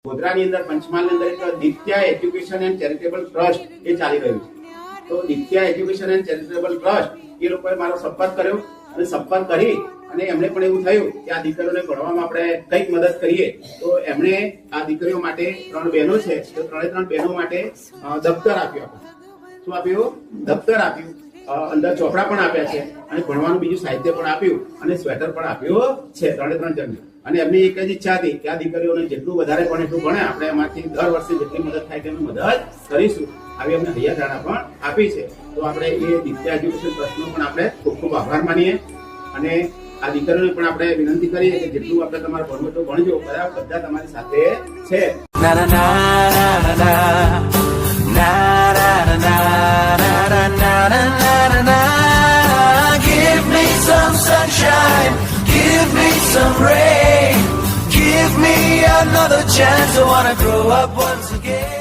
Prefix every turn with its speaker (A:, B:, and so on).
A: ગોધરાની અંદર પંચમહાલની અંદર એક Ditya education and charitable trust એ ચાલી રહ્યું છે. તો Ditya education and charitable trust એ લોકોએ મારો સંપર્ક કર્યો અને સંપર્ક કરી અને એમને પણ એવું થયું કે આ દીકરીઓને ભણવામાં આપણે કંઈક મદદ કરીએ. તો એમણે આ દીકરીઓ માટે 3 બહેનો છે તો 3 બહેનો માટે દફતર આપ્યું. શું આપ્યું? દફતર આપ્યું. અંદર ચોપડા પણ આપ્યા છે અને ભણવાનું બીજું સાહિત્ય પણ આપ્યું અને સ્વેટર પણ આપ્યું છે 3 જણને. અને એમની એક જ ઈચ્છા હતી કે આ દીકરીઓને જેટલું વધારે ભણે એટલું ભણે, આપણે એમાંથી દર વર્ષે જેટલી મદદ થાય તેની મદદ કરીશું. આવી અમને હૈયાધારણા પણ આપી છે. તો આપણે એ દિત્યા એજ્યુકેશન ટ્રસ્ટનો પણ આપણે ખૂબ ખૂબ આભાર માનીએ અને આ દીકરીઓને પણ આપણે વિનંતી કરીએ કે જેટલું આપણે તમારે ભણવું તો ભણજો, બધા તમારી સાથે છે.
B: Give me some sunshine, give me some rain, give me another chance. I wanna grow up once again.